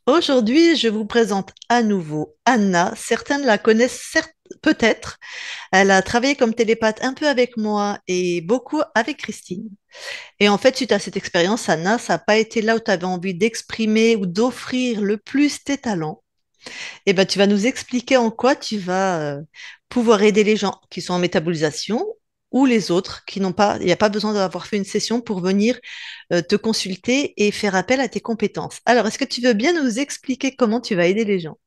Aujourd'hui, je vous présente à nouveau Anna. Certains la connaissent peut-être. Elle a travaillé comme télépathe un peu avec moi et beaucoup avec Christine. Et en fait, suite à cette expérience, Anna, ça n'a pas été là où tu avais envie d'exprimer ou d'offrir le plus tes talents. Et ben, tu vas nous expliquer en quoi tu vas pouvoir aider les gens qui sont en métabolisation ou les autres qui n'ont pas, il n'y a pas besoin d'avoir fait une session pour venir te consulter et faire appel à tes compétences. Alors, est-ce que tu veux bien nous expliquer comment tu vas aider les gens?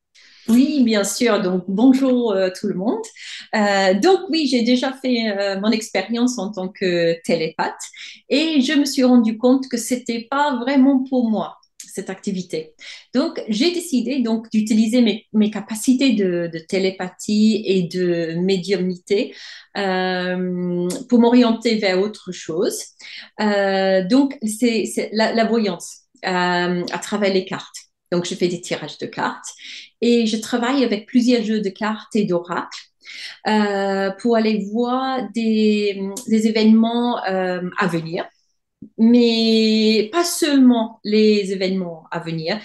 Oui, bien sûr. Donc, bonjour tout le monde. Donc, oui, j'ai déjà fait mon expérience en tant que télépathe et je me suis rendu compte que c'était pas vraiment pour moi cette activité. Donc, j'ai décidé donc d'utiliser mes capacités de télépathie et de médiumnité pour m'orienter vers autre chose. Donc, c'est la voyance à travers les cartes. Donc, je fais des tirages de cartes et je travaille avec plusieurs jeux de cartes et d'oracles pour aller voir des événements à venir, mais pas seulement les événements à venir.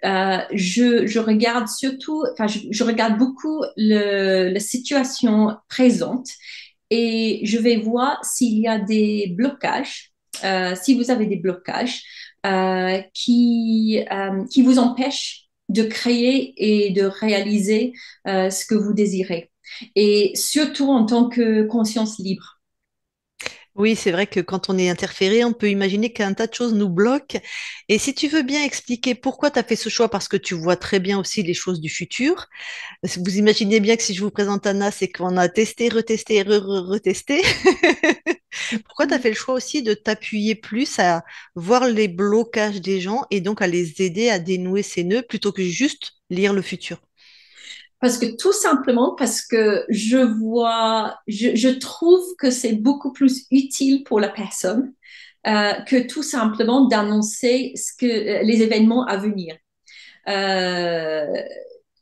Je regarde surtout, enfin, je regarde beaucoup la situation présente et je vais voir s'il y a des blocages, si vous avez des blocages qui vous empêchent de créer et de réaliser ce que vous désirez. Et surtout en tant que conscience libre. Oui, c'est vrai que quand on est interféré, on peut imaginer qu'un tas de choses nous bloquent. Et si tu veux bien expliquer pourquoi tu as fait ce choix, parce que tu vois très bien aussi les choses du futur. Vous imaginez bien que si je vous présente Anna, c'est qu'on a testé, retesté, retesté. Pourquoi tu as fait le choix aussi de t'appuyer plus à voir les blocages des gens et donc à les aider à dénouer ces nœuds plutôt que juste lire le futur? Parce que tout simplement parce que je trouve que c'est beaucoup plus utile pour la personne que tout simplement d'annoncer les événements à venir. Euh,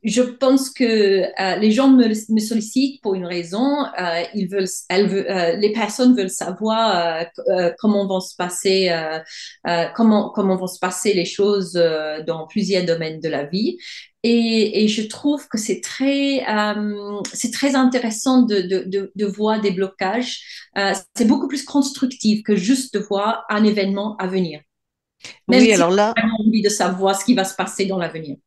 je pense que les gens me sollicitent pour une raison. Les personnes veulent savoir comment vont se passer, comment vont se passer les choses dans plusieurs domaines de la vie. Et je trouve que c'est très intéressant de voir des blocages. C'est beaucoup plus constructif que juste de voir un événement à venir, même Oui, si alors là, on a vraiment envie de savoir ce qui va se passer dans l'avenir.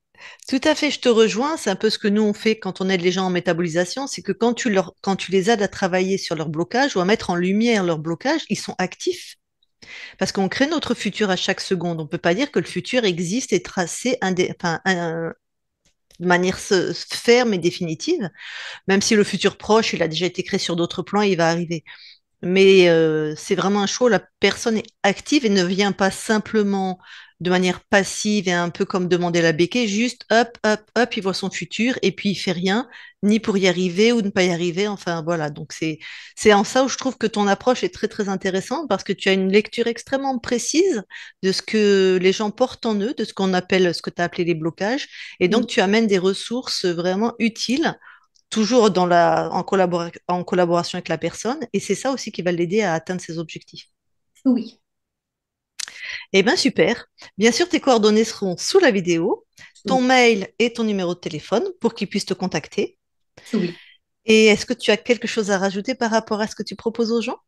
tout à fait, je te rejoins. C'est un peu ce que nous on fait quand on aide les gens en métabolisation, c'est que quand tu les aides à travailler sur leur blocage ou à mettre en lumière leur blocage, ils sont actifs. Parce qu'on crée notre futur à chaque seconde. On ne peut pas dire que le futur existe et tracé de manière ferme et définitive, même si le futur proche, il a déjà été créé sur d'autres plans, il va arriver. Mais c'est vraiment un choix où la personne est active et ne vient pas simplement de manière passive et un peu comme demander la béquille, juste hop, hop, hop, il voit son futur et puis il fait rien, ni pour y arriver ou ne pas y arriver. Enfin voilà, donc c'est en ça où je trouve que ton approche est très très intéressante parce que tu as une lecture extrêmement précise de ce que les gens portent en eux, de ce qu'on appelle, ce que tu as appelé les blocages, et donc tu amènes des ressources vraiment utiles toujours en collaboration avec la personne, et c'est ça aussi qui va l'aider à atteindre ses objectifs. Oui, Eh bien, super. Bien sûr, tes coordonnées seront sous la vidéo, ton oui, mail et ton numéro de téléphone pour qu'ils puissent te contacter. oui. Et est-ce que tu as quelque chose à rajouter par rapport à ce que tu proposes aux gens?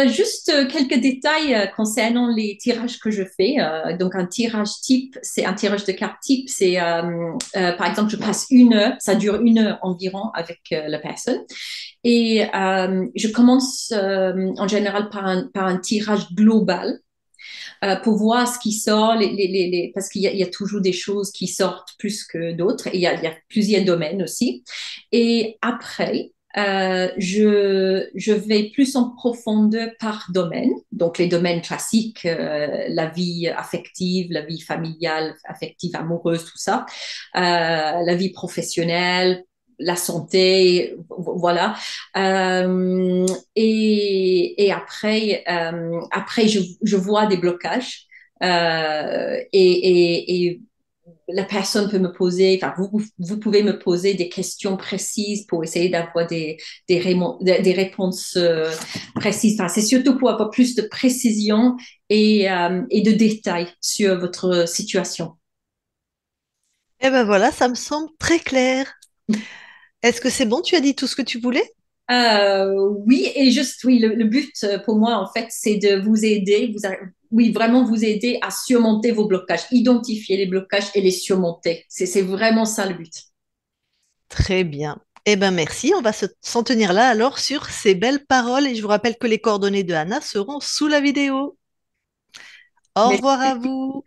Juste quelques détails concernant les tirages que je fais. Donc, un tirage type, c'est un tirage de carte type. C'est, par exemple, je passe une heure, ça dure une heure environ avec la personne. Et je commence en général par un tirage global pour voir ce qui sort, parce il y a toujours des choses qui sortent plus que d'autres, et il y a plusieurs domaines aussi. Et après, je vais plus en profondeur par domaine, donc les domaines classiques, la vie affective, la vie familiale, affective, amoureuse, tout ça, la vie professionnelle, la santé, voilà. Après je vois des blocages et la personne peut me poser, enfin, vous pouvez me poser des questions précises pour essayer d'avoir des réponses précises. Enfin, c'est surtout pour avoir plus de précision et de détails sur votre situation. Eh ben voilà, ça me semble très clair. Est-ce que c'est bon? Tu as dit tout ce que tu voulais? Oui, et juste, oui, le but pour moi, en fait, c'est de vous aider, oui, vraiment vous aider à surmonter vos blocages, identifier les blocages et les surmonter. C'est vraiment ça le but. Très bien. Eh ben merci, on va s'en tenir là alors sur ces belles paroles et je vous rappelle que les coordonnées de Anna seront sous la vidéo. Au Mais revoir à vous.